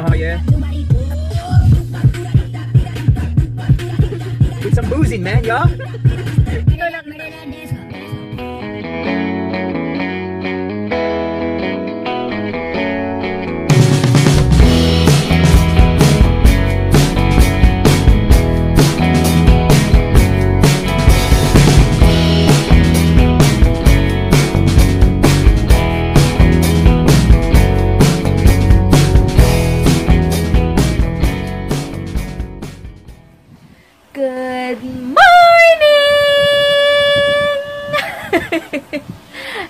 Oh, yeah. Get some boozing, man, y'all. Good morning!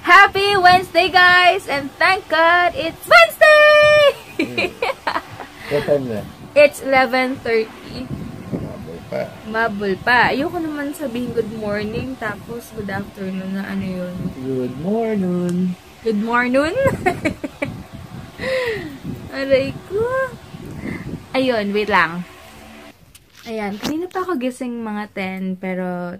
Happy Wednesday, guys! And thank God it's Wednesday! What time na? It's 11:30. Mabul pa. Mabul pa. Ayoko naman sabihin good morning, tapos good afternoon na ano yun. Good morning. Good morning? Aray ko. Ayun, wait lang. Ayan, kanina pa ako gising mga 10, pero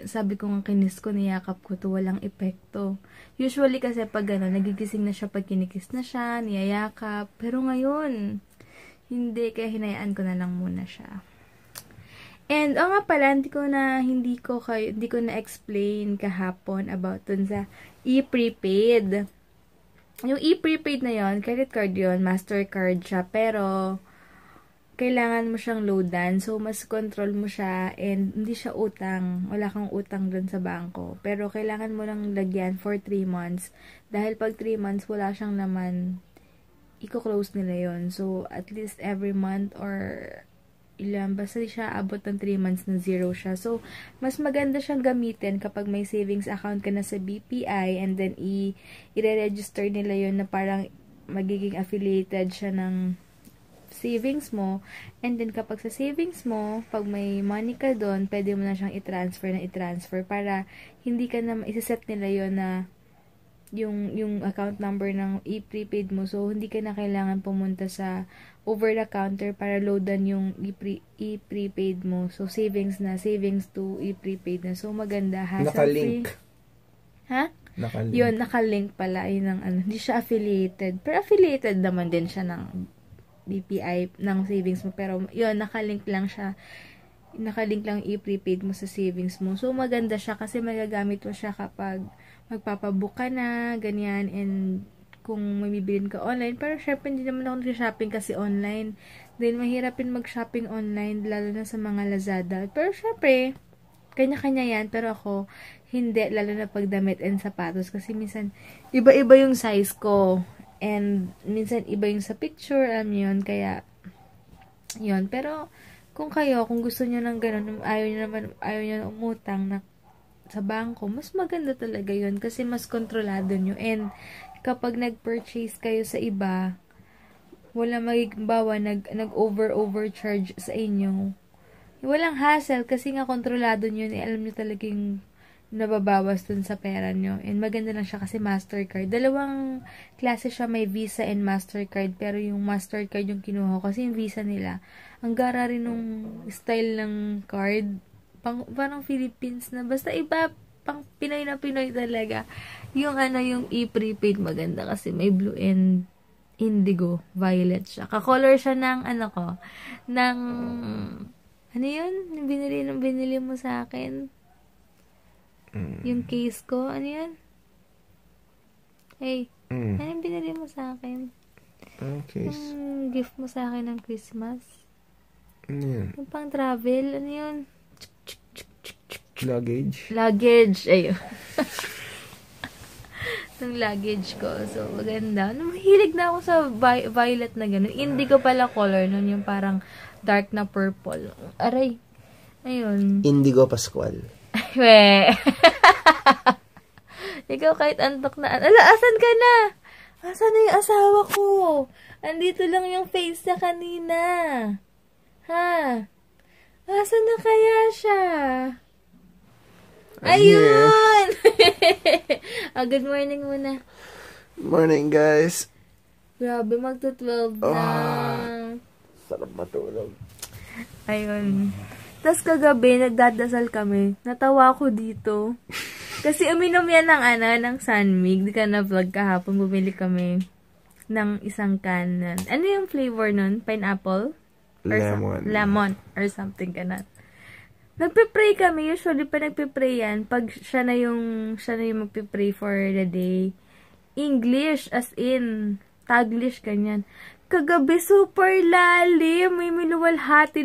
sabi ko nga kinis ko, niyakap ko to, walang epekto. Usually kasi pag nagigising na siya pag kinikis na siya, niyayakap. Pero ngayon, hindi, kaya hinayaan ko na lang muna siya. And, nga pala, hindi ko na explain kahapon about dun sa e-prepaid. Yung e-prepaid na yon, credit card yon, Mastercard siya, pero kailangan mo siyang loadan. So, mas control mo siya and hindi siya utang. Wala kang utang dun sa bangko. Pero, kailangan mo lang lagyan for 3 months. Dahil pag 3 months, wala siyang laman, i-close nila yon. So, at least every month or ilan, basta siya abot ng 3 months na zero siya. So, mas maganda siyang gamitin kapag may savings account ka na sa BPI and then i-register nila yon na parang magiging affiliated siya ng savings mo, and then kapag sa savings mo, pag may money ka doon, pwede mo na siyang i-transfer para hindi ka na, isa-set nila yon na yung account number ng e-prepaid mo, so hindi ka na kailangan pumunta sa over the counter para loadan yung e-prepaid mo. So savings to e-prepaid na, so maganda, hassle-free. Nakalink. Ha? Nakalink. Yun, nakalink pala, yun ang hindi siya affiliated, pero affiliated naman din siya ng BPI ng savings mo, pero yun, nakalink lang i-prepaid mo sa savings mo. So maganda siya kasi magagamit mo siya kapag magpapabook ka na, ganyan, and kung may bibilin ka online. Pero syempre hindi naman ako nag-shopping kasi online, then mahirapin mag-shopping online lalo na sa mga Lazada. Pero syempre kanya-kanya yan, pero ako hindi, lalo na pag damit and sapatos kasi minsan iba-iba yung size ko. And, minsan, iba yung sa picture, alam niyo yun, kaya, yun. Pero, kung gusto niyo ng ganun, ayaw niyo na umutang sa bangko, mas maganda talaga yun, kasi mas kontrolado niyo. And, kapag nag-purchase kayo sa iba, wala magigbawa, nag-overcharge sa inyo. Walang hassle, kasi nga kontrolado niyo, alam niyo talaga yung nababawas dun sa pera nyo. And maganda lang siya kasi Mastercard. Dalawang klase siya, may Visa and Mastercard. Pero yung Mastercard yung kinuha ko kasi yung Visa nila, ang gara rin nung style ng card. Parang Philippines na. Basta iba, pang Pinoy na Pinoy talaga. Yung yung e-prepaid maganda kasi may blue and indigo, violet siya. Ka-color siya ng ng ano yun? Binili mo sa akin. Yung case ko, ano yan? Hey, ano yung binili mo sa akin? Case? Yung gift mo sa akin ng Christmas? Ano yan? Yung pang travel, ano yun? Luggage? Luggage, ayun. Yung luggage ko. So, maganda. Mahilig na ako sa violet na gano'n. Indigo pala color nun, yung parang dark na purple. Aray. Ayun. Indigo Pascual. We. Ikaw kahit antok na. Ala, asan ka na? Asan na yung asawa ko? Andito lang yung face na kanina. Ha? Asan na kaya siya? Ayun! Good morning muna. Morning, guys. Grabe, magto-12 na. Sarap matulog. Ayun. Tapos kagabi, nagdadasal kami. Natawa ako dito. Kasi uminom yan ng Sunmig. Di ka na vlog kahapon. Bumili kami. ng isang can. Ano yung flavor nun? Pineapple? Or Lemon. Lemon or something ganun. Nagpe-pray kami. Usually, pa nagpe-pray yan, pag siya na yung magpe-pray for the day. English, as in, Taglish, ganyan. Kagabi, super lalim. May luwalhati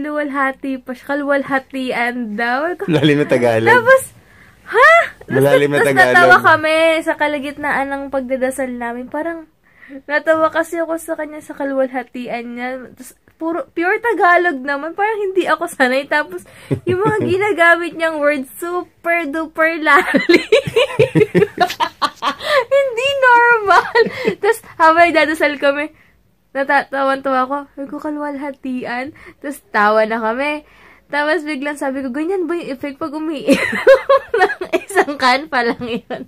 pa siya. Kalwalhatian daw. Lalim na Tagalog. Tapos, ha? Malalim na Tapos Tagalog. natawa kami sa kalagitnaan ng pagdadasal namin. Parang, natawa kasi ako sa kanya sa kalwalhatian niya. Tapos, pure Tagalog naman. Parang hindi ako sanay. Tapos, yung mga ginagamit niyang words, super duper lalim. Hindi normal. Tapos, habang dadasal kami, natatawan-tawa ko. Sabi ko, kalwalhatian. Tapos, tawa na kami. Tapos, biglang sabi ko, ganyan ba yung effect pag umiinom ng isang can pa lang yun?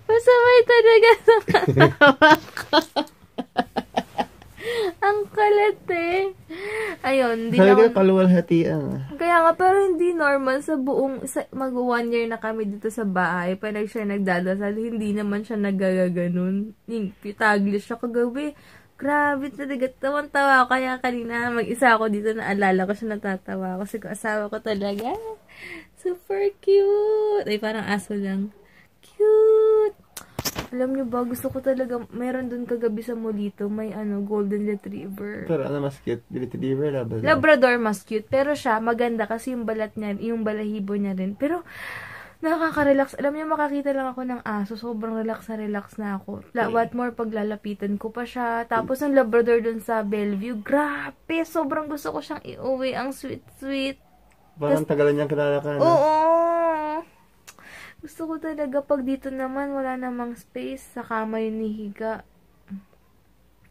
Masabay talaga sa katawa ko. Ang kalat eh. Ayun, hindi Sabi na ko, ako... kalwalhatian. Kaya nga, pero hindi normal sa buong... mag 1 year na kami dito sa bahay. Pag siya nagdadasal, hindi naman siya nagagaganon. Yung Taglish siya kagabi. Grabe talaga. Tawan-tawa ako. Kaya kanina, mag-isa ako dito, naalala ko siya, natatawa ako. Kasi asawa ko talaga. Super cute. Ay, parang aso lang. Cute. Alam niyo ba, gusto ko talaga, meron dun kagabi sa Molito, may golden retriever. Pero ano mas cute? Retriever, Labrador? Labrador mas cute. Pero siya, maganda kasi yung balat niya, yung balahibo niya rin. Pero, nakaka-relax. Alam niyo, makakita lang ako ng aso. Sobrang relax na ako. What more, paglalapitan ko pa siya. Tapos, yung Labrador dun sa Bellevue, grabe. Sobrang gusto ko siyang iuwi. Ang sweet-sweet. Parang tagalan niyang kilala ka, no? Oo. Gusto ko talaga pag dito naman, wala namang space. Sa kama yung nihiga.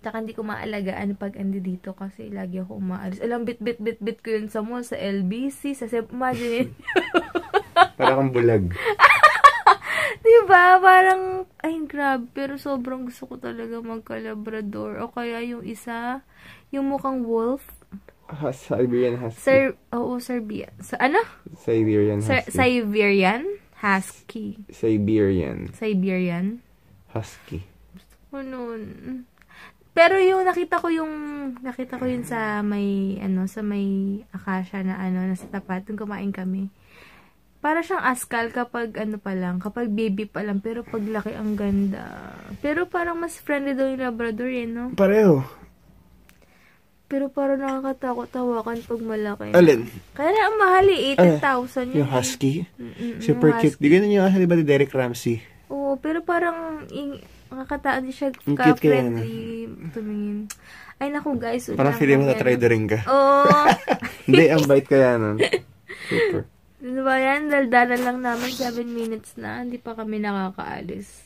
Tsaka hindi ko maalagaan pag andi dito kasi lagi ako umaalis. Alam, bit ko yun sa mall, sa LBC, sa imagine. Parang kang bulag. Diba? Parang, ay, grabe. Pero sobrang gusto ko talaga magka-Labrador. O kaya yung isa, yung mukhang wolf. Siberian Husky. Serbian. Ano? Siberian Husky. Siberian Husky. Siberian Husky. Ano? Pero yung nakita ko yun sa may akasya na nasa tapat, yung kumain kami. Para siyang askal kapag kapag baby pa lang, pero pag laki ang ganda. Pero parang mas friendly daw yung Labrador no? Pareho. Pero parang nakakatakot-tawakan pag malaki. Alin? Kaya na ang mahal 80,000 yun. Yung Husky? Super cute. Di ganun yung asa, diba, ni Derek Ramsey? Oo, pero parang nakakataan din siya ka-friendly tumingin. Ay, naku guys. Parang feeling mo na-try rin ka. Oo. Hindi, ang bite kaya nun. Super. Ano ba yan? Daldalan lang namin 7 minutes na. Hindi pa kami nakakaalis.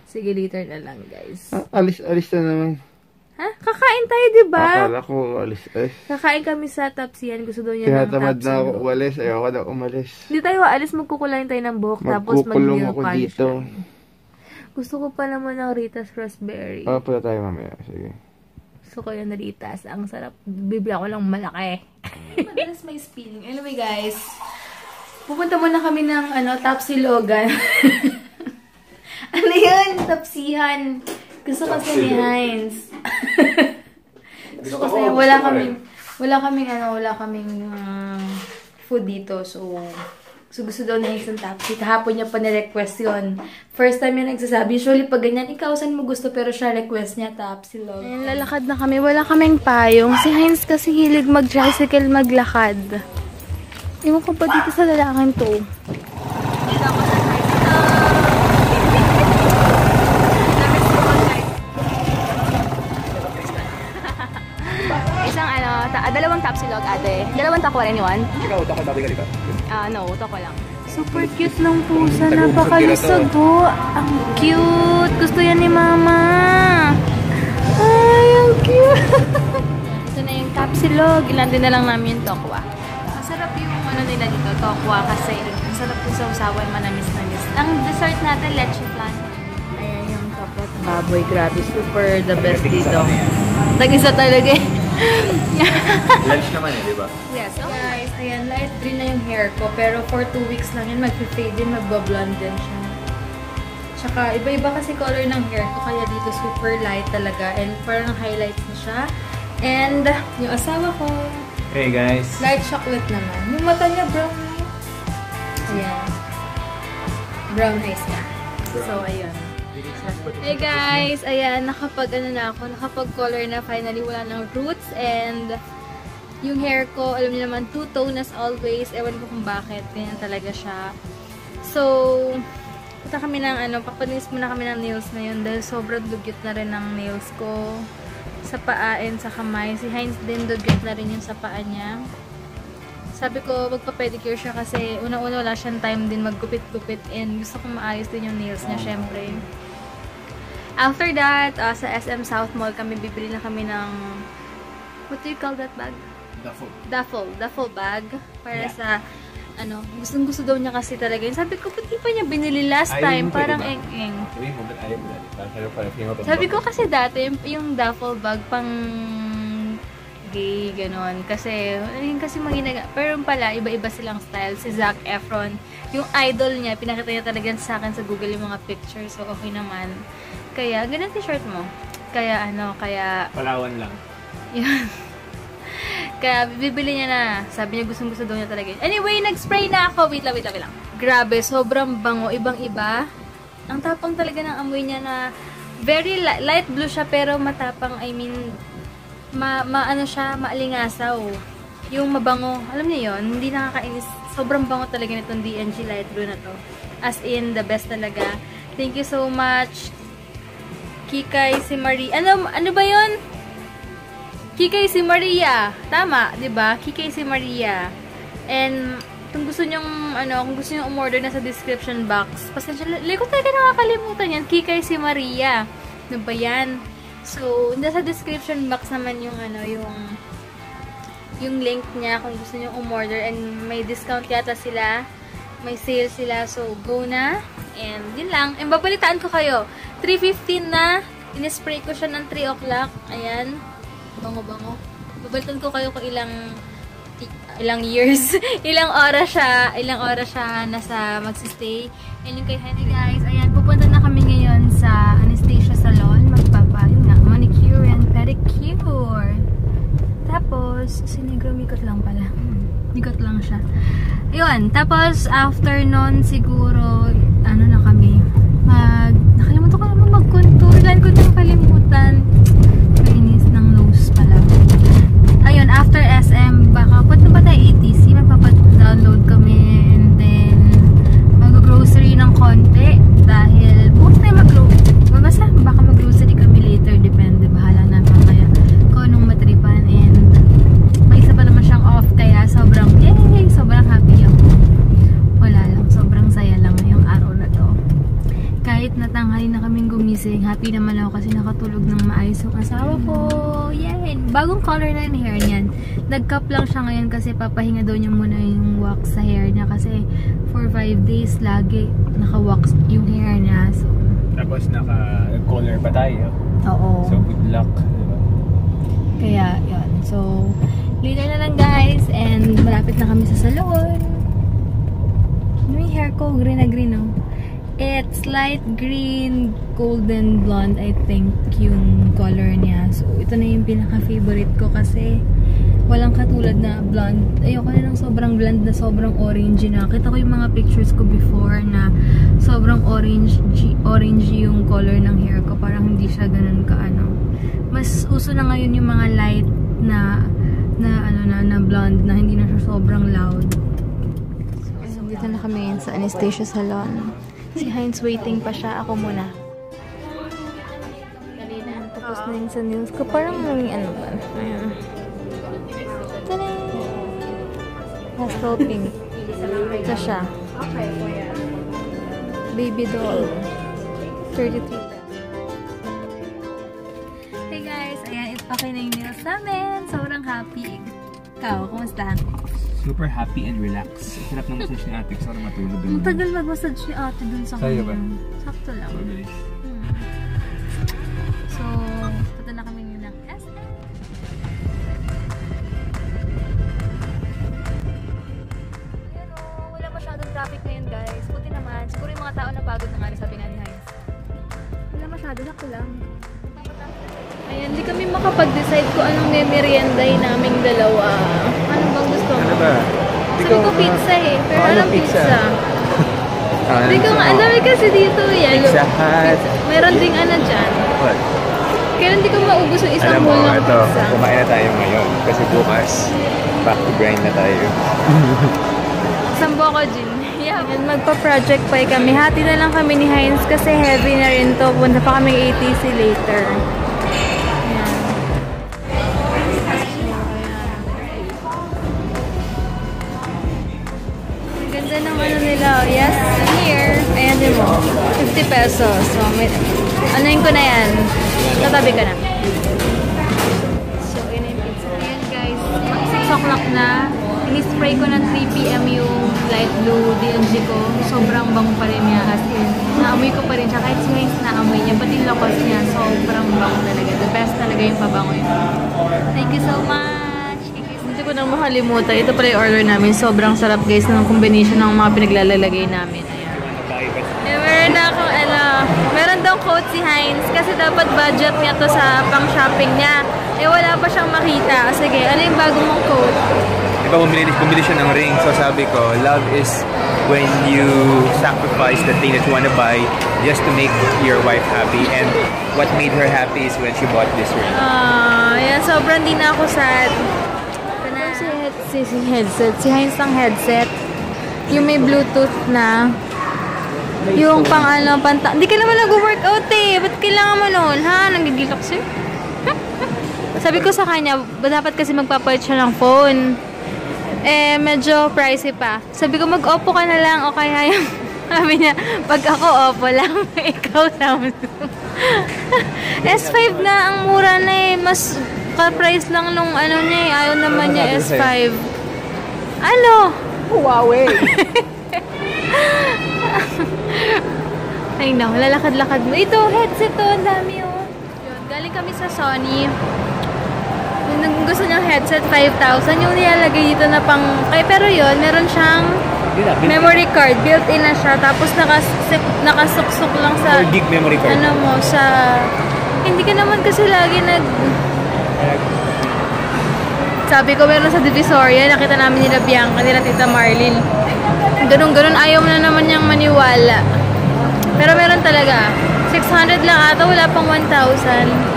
Sige, later na lang guys. Alis na naman. Ha? Kakain tayo, diba? Akala ko alis. Kakain kami sa Tapsian. Gusto daw niya ng Tinatamad na ako Tapsian. umalis. Ayoko na umalis. Hindi tayo aalis. Magkukulayin tayo ng buhok. Tapos Magkukulong ako dito. Gusto ko pa naman ng Rita's Raspberry. Punta tayo mamaya. Sige. Gusto ko yung Rita's. Ang sarap. Bibili ako lang malaki. Madalas may spilling. Anyway guys. Pupunta muna kami ng Tapsilogan. Ano yun? Tapsihan. Gusto kasi ni Heinz. Gusto kasi wala kaming food dito. So gusto daw na isang Tapsi. Kahapon niya pa ni-request yun. First time niya nagsasabi. Usually pag ganyan, ikaw saan mo gusto, pero siya request niya Tapsi log. Ayan, lalakad na kami. Wala kaming payong. Si Heinz kasi hilig mag-tricycle, maglakad. Ewan ko pa dito sa lalaking to. Dito ako sa dalawang Tapsilog, ate. Dalawang takwa rin yun. Ikaw, utak ko babi ka dito? No, takwa lang. Super cute ng pusa. Napakalusog po. Ang cute. Gusto yan ni mama. Ay, ang cute. Ito na yung Tapsilog. Ilan na lang namin yung tokwa. Masarap yung nila dito, tokwa, kasi masarap yung sausawan, manamis-namis. Ang dessert natin, leche flan. Ayan yung tokwa. Baboy, grabe. Super the best dito. Tag-isa talaga eh. Lunch naman di ba? Yes. So guys, ayan, light green na yung hair ko. Pero for 2 weeks lang yun, mag-fade din, magbablonde din siya. Tsaka iba-iba kasi color ng hair ko, kaya dito super light talaga. And parang highlights na siya. And yung asawa ko, Hey guys. light chocolate naman. Yung mata niya brown. Ayan. Brown eyes niya. So, ayun. Hey guys! Ayan, nakapag-color na finally. Wala ng roots. And yung hair ko, alam niyo naman, two-tone as always. Ewan ko kung bakit. Ganyan talaga siya. So, punta kami ng papanilis muna kami ng nails na yun. Dahil sobrang dugyot na rin ng nails ko. Sa paa and sa kamay. Si Heinz din dugyot na rin yung sa paa niya. Sabi ko, magpa-pedicure siya kasi una-una wala siyang time din maggupit-gupit and gusto kong maayos din yung nails niya, syempre. After that, sa SM South Mall kami, bibili na kami ng, what do you call that bag? Duffel bag. Para sa, gustong-gusto daw niya kasi talaga yun. Sabi ko, ba't di pa niya binili last time? Parang eng-eng. Sabi ko kasi dati, yung duffel bag pang gay, ganon. Kasi, yun kasi pero pala, iba-iba silang style. Si Zac Efron, yung idol niya, pinakita niya talaga sa akin sa Google yung mga pictures. So, okay naman. Kaya, ganun t-shirt mo. Kaya, Palawan lang. Yun. Kaya, bibili niya na. Sabi niya, gustong-gusto daw niya talaga. Anyway, nag-spray na ako. Wait lang. Grabe, sobrang bango. Ibang-iba. Ang tapang talaga ng amoy niya na very light blue siya, pero matapang. I mean, siya, maalingasaw. Yung mabango, alam niyo yun, hindi nakakainis. Sobrang bango talaga nitong D&G light blue na to. As in, the best talaga. Thank you so much, Kikay si Maria. Ano ba yun? Kikay si Maria. Tama, di ba? Kikay si Maria. And, kung gusto nyong, kung gusto nyong umorder na sa description box, pasensya, ko talaga nakakalimutan yan. Kikay si Maria. Ano ba yan? So, nasa description box naman yung yung link niya kung gusto niyo umorder, and may discount yata sila. May sale sila. So, go na. And, yun lang. And, babalitaan ko kayo. 3:15 na. Inispray ko siya ng 3 o'clock. Ayan. Bango-bango. Babalitaan ko kayo kung ilang years. ilang oras siya nasa magsistay. And yung kay Henry guys, ayan, pupunta na kami ngayon sa Anastasia Salon. Manicure and pedicure. Tapos, sinigro-mikot lang pala. Mikot lang siya. Ayun, tapos after nun, siguro, na kami, nakalimutan ko naman mag-contour. Ilan ko nang kalimutan. Kainis ng nose pala. Ayun, after SM, baka punta ba tayo ATC? Magpapadownload kami and then mag-grocery ng konti dahil bukas tayo baka mag-grocery kami later, depende, bahala na mamaya kung anong matripan. And may isa pa naman siyang off, kaya sobrang happy ako. Wala lang, sobrang saya lang ngayong araw na to. Kahit natanghali na kaming gumising, happy naman ako kasi nakatulog ng maayos yung asawa ko. Yay! Bagong color na yung hair niyan. Nag-cup lang siya ngayon kasi papahinga daw niya muna yung wax sa hair niya kasi for 5 days lagi naka-wax yung hair niya. So, tapos naka-color pa tayo. oo. So, good luck. Diba? Kaya, yun. So, later na lang guys. And malapit na kami sa salon. Yung hair ko, green na green, no? It's light green, golden blonde, I think, yung color niya. So, ito na yung pinaka-favorite ko kasi walang katulad na blonde. Ayoko na ng sobrang blonde na sobrang orange na. Kita ko yung mga pictures ko before na sobrang orange yung color ng hair ko. Parang hindi siya ganun Mas uso na ngayon yung mga light na blonde na hindi na siya sobrang loud. So, dito na kami ngayon sa Anastasia Salon. Si Heinz waiting pa siya. Ako muna. Tapos na yun sa nails ko. Parang may ba? Ayan. Tada! Pastel pink. Ito siya. Baby doll. 33 pesos. Hey guys! Ayan, okay na yung nails namin. Sobrang happy. Ikaw, kumusta? Super happy and relaxed. Sarap ng massage ni ate. Sarap matulog. Matagal mag-massage ni ate dun sa kanya. Sa'yo ba? Sakto lang. Mabilis. So, punta na kami ng SM. Ayan o, wala masyadong traffic ngayon guys. Buti naman. Siguro yung mga tao napagod na nga, sabi nga ni Heinz. makapag-decide kung anong merienday naming dalawa. Ano bang gusto mo? Ano ba? Sabi ko pizza eh. Pero anong pizza? Hindi ko nga, ang dami kasi dito yan. Pizza Hut. Meron ding ano dyan. What? Kaya hindi ko maubos yung isang Alam mo, bowl ng ito, pizza. kumain na tayo ngayon. Kasi bukas, back to grind na tayo. Sambo ko, Jin. Yeah. Magpa-project pa kami. Hati na lang kami ni Heinz kasi heavy na rin to. Punta pa kami ATC later. Ayan. Ang ganda ng ano nila. Yes, here. Ayan din mo. 50 pesos. So, anuin ko na yan. Tatabi ka na. So, yun yung pizza. Ayan guys. 6 o'clock na. Ini-spray ko ng 3 PM yung light blue DLG ko. Sobrang bango pa rin niya. As in, naamoy ko pa rin siya. Kahit si Heinz naamoy niya. Pati yung lakos niya. Sobrang bango talaga. The best talaga yung pabango yun. Thank you so much. Hindi ko nang makalimutan. Ito pala yung order namin. Sobrang sarap guys ng combination ng mga pinaglalagay namin. Ayan. Meron na akong meron daw code si Heinz. Kasi dapat budget niya to sa pang-shopping niya. Wala pa siyang makita. Sige, ano yung bago mong code? Diba bumili siya ng ring, so sabi ko, love is when you sacrifice the thing that you want to buy just to make your wife happy, and what made her happy is when she bought this ring. Yan, sobrang di na ako sad. Si headset, si Heinz ng headset, yung may Bluetooth na, yung pang hindi ka naman nag-workout eh, ba't kailangan mo nun, ha? Nanggigilak siya. Sabi ko sa kanya, dapat kasi magpapalit siya ng phone. Medyo pricey pa. Sabi ko, mag-Oppo ka na lang o kaya yung sabi niya, pag ako Oppo lang, ikaw Samsung. S5 na, ang mura na eh. Mas ka-price lang nung ano niya eh. Ayaw naman niya S5. Ano? Huawei! Ay no, lalakad-lakad mo. Ito, headset to, ang dami oh. Yun, galing kami sa Sony. Yung gusto niyang headset, 5,000. Yung nilalagay dito na pang... pero yun, meron siyang memory card. Built-in na siya. Tapos nakasuksok lang sa... 4 gig memory card. Ano mo, sa... Hindi ka naman kasi lagi Sabi ko, meron sa Divisoria. Nakita namin nila Bianca, nila Tita Marlene. Ganun-ganun. Ayaw mo na naman niyang maniwala. Pero meron talaga. 600 lang ata. Wala pang 1,000.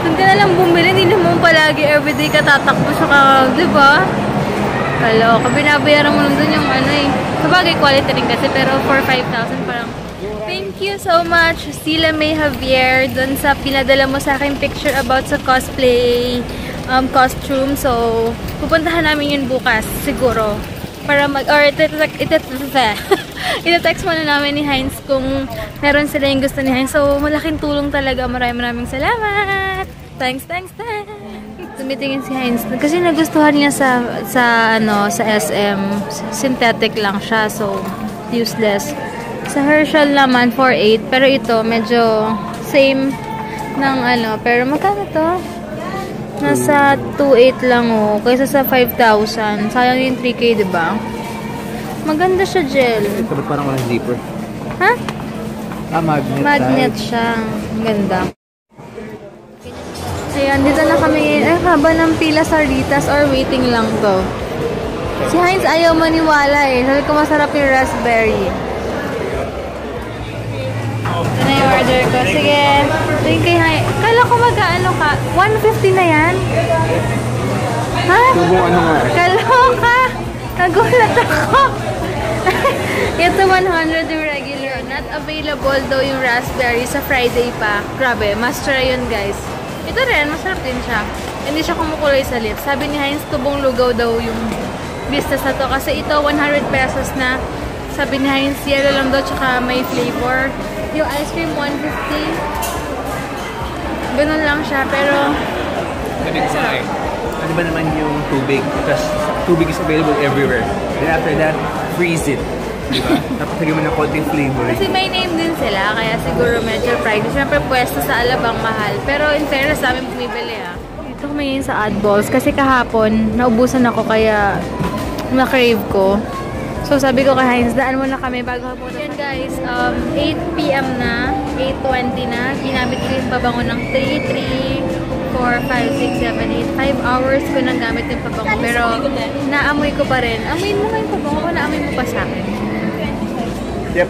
Doon ka na lang bumili, hindi naman palagi everyday ka tatakbo sa diba? Kaloka, binabayaran mo lang doon yung ano eh. Sabagay quality rin kasi, pero for 5,000 parang. Thank you so much, Sila May Javier, doon sa pinadala mo sa akin picture about sa cosplay costume. So, pupuntahan namin yun bukas, siguro. Para itetext muna namin ni Heinz kung meron sila yung gusto ni Heinz. So, malaking tulong talaga. Maraming salamat. Thanks. Tumitingin si Heinz. Kasi nagustuhan niya sa SM. Synthetic lang siya. So, useless. Sa Herschel naman, 4,800. Pero ito, medyo same ng Pero magkano to? Nasa 2,800 lang oh. Kaysa sa 5,000. Sayang yung 3K, diba? Maganda siya, gel. Ito ba't parang walang zipper? Ha? Magnet siya. Ang ganda. Ayan, dito na kami. Haba ng pila sa Ritas or waiting lang to. Si Heinz ayaw maniwala eh. Sabi ko masarap yung raspberry. Ito na yung order ko. Sige. Thank you, Heinz. Kala ko mag-ano ka. 150 na yan? Ha? Tubong ano nga? Kaloka! Nagulat ako. Ito 100 yung regular. Not available daw yung raspberry sa Friday pa. Grabe, must try yun guys. Ito rin, masarap din siya. Hindi siya kumukulay sa lips. Sabi ni Heinz, tubong lugaw daw yung business na to. Kasi ito, 100 pesos na. Sabi ni Heinz, yellow lang daw, tsaka may flavor. Yung ice cream, 150. Ganun lang siya, pero... Masarap. Ano ba naman yung tubig? Because tubig is available everywhere. Then after that, freeze it. Diba? Tapos lagyan mo ng konting flavor. Kasi may name din sila, kaya siguro medyo pricey. Siyempre, pwesto sa Alabang mahal. Pero in fairness, sa amin bumibili Dito kami ngayon sa Oddballs. Kasi kahapon, naubusan ako kaya na-crave ko. So sabi ko kay Heinz, daan muna kami bago hapunan. Yan guys, 8 PM na, 8:20 na. Ginamit ko yung pabango ng 3, 4, 4, 5, 6, 7, 8, 5 hours ko nang gamit yung pabango. Pero, naamoy ko pa rin. Amoyin mo nga yung pabango ko, naamoy mo pa sa akin. Yep.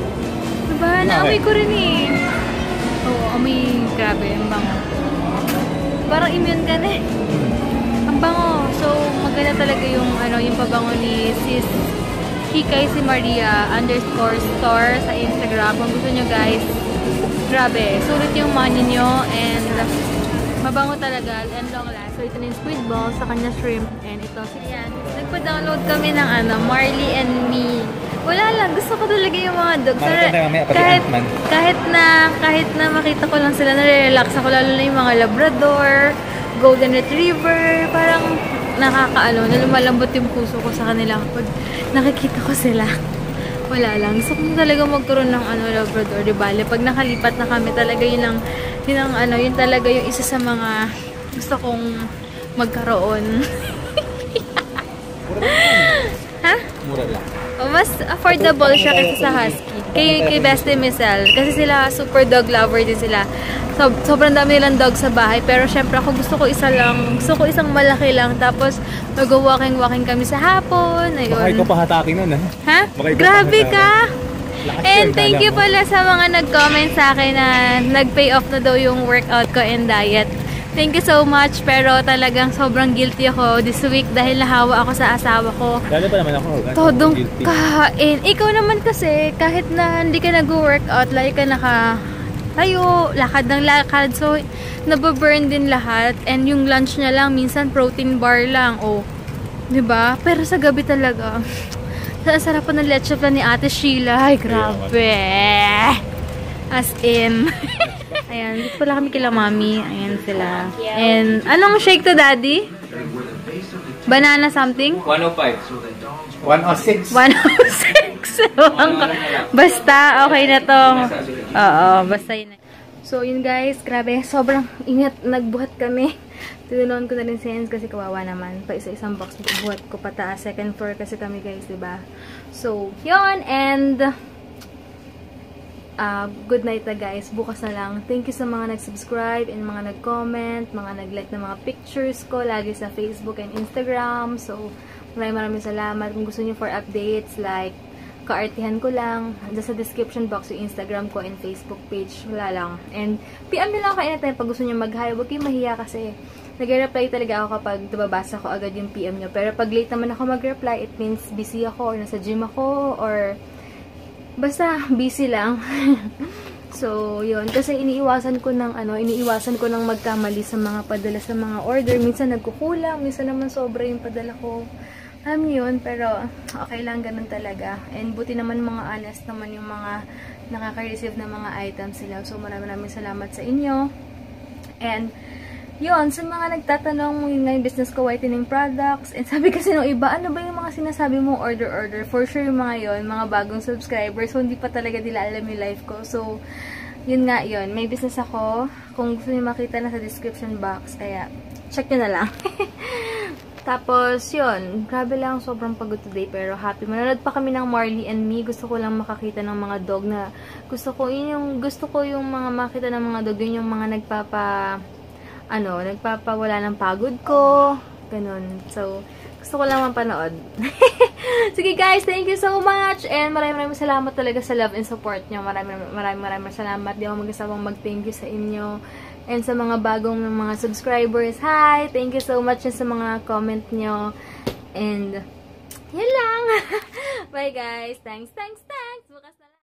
Diba? Naamoy ko rin eh. Oo, amoy. Grabe, ang bango. Parang immune ka na eh. Ang bango. So, maganda talaga yung, yung pabango ni Sis Hikay si Maria _store sa Instagram. Kung gusto nyo guys, grabe. Sulit yung money nyo and mabango talaga and long last. So, ito na yung squid ball sa kanya shrimp. And ito, yan. Nagpa-download kami ng Marley and Me. Wala lang. Gusto ko talaga yung mga dogs. Kahit na makita ko lang sila, nare-relax ako. Lalo na yung mga Labrador, Golden Retriever. Parang na lumalambot yung puso ko sa kanila kapag nakikita ko sila. Wala lang. Gusto ko talaga magkaroon ng Labrador, di ba? Pag nakalipat na kami, talaga yun talaga yung isa sa mga gusto kong magkaroon. Ha? Mura lang. Mas affordable siya kaysa sa Husky. Kay Bestie Missel. Kasi sila super dog lover din sila. Sobrang dami nilang dog sa bahay. Pero syempre ako gusto ko isa lang. Gusto ko isang malaki lang. Tapos mag-walking kami sa hapon. Ayun. Baka ikaw pahatakin nun, ha? Grabe ka! And thank you pala sa mga nag-comment sa akin na nag-pay off na daw yung workout ko and diet. Thank you so much, pero talagang sobrang guilty ako this week dahil nahawa ako sa asawa ko. Lalo pa naman ako. Todong kain. Ikaw naman kasi, kahit na hindi ka nag-workout, lagi ka tayo, lakad ng lakad. So, nababurn din lahat. And yung lunch niya lang, minsan protein bar lang. Oh, diba? Pero sa gabi talaga, sa sarapan ng leche plan ni Ate Sheila. Ay, grabe. As in. Ayan, dito pala kami kila Mami. Ayan sila. And, anong shake to, Daddy? Banana something? 105. 106. 106. Basta, okay na to. Oo, basta yun. So, yun guys, grabe. Sobrang ingat. Nagbuhat kami. Tinulungan ko na rin si Hens kasi kawawa naman. Pa isa-isang box buhat ko pataas. Second floor kasi kami guys, diba? So, yun. And, good night na guys. Bukas na lang. Thank you sa mga nag-subscribe and mga nag-comment, mga nag-like na mga pictures ko lagi sa Facebook and Instagram. So, maraming salamat. Kung gusto niyo for updates, like, kaartihan ko lang. Diyan sa description box yung Instagram ko and Facebook page. Wala lang. And, PM nyo lang kayo natin pag gusto niyo mag-hi. Huwag kayong mahiya kasi nag-reply talaga ako kapag nababasa ko agad yung PM nyo. Pero pag late naman ako mag-reply, it means busy ako or nasa gym ako or basta busy lang. So, yun. Kasi iniiwasan ko ng magkamali sa mga padala sa mga order. Minsan nagkukulang, minsan naman sobra yung padala ko. Alam niyo yun, pero okay lang, ganun talaga. And buti naman mga honest naman yung mga nakaka-receive ng mga items sila. So, maraming salamat sa inyo. And, yun, sa mga nagtatanong, yun nga yung business ko, whitening products. And sabi kasi nung iba, ano ba yung mga sinasabi mong order? For sure yung mga yun, mga bagong subscribers. So, hindi pa talaga nila alam yung life ko. So, yun nga yun. May business ako. Kung gusto niyo makita na sa description box. Kaya, check nyo na lang. Tapos, yun. Grabe lang, sobrang pagod today. Pero happy. Manonood pa kami ng Marley and Me. Gusto ko lang makakita ng mga dog na gusto ko yung mga makita ng mga dog. Yun yung mga nagpapawala ng pagod ko. Ganun. So, gusto ko lang mapanood. Sige guys, thank you so much. And maraming salamat talaga sa love and support nyo. Maraming salamat. Di ako mag-asawang mag-thank you sa inyo. And sa mga bagong mga subscribers, hi! Thank you so much sa mga comment nyo. And, yan lang. Bye guys. Thanks. Bukas na lang.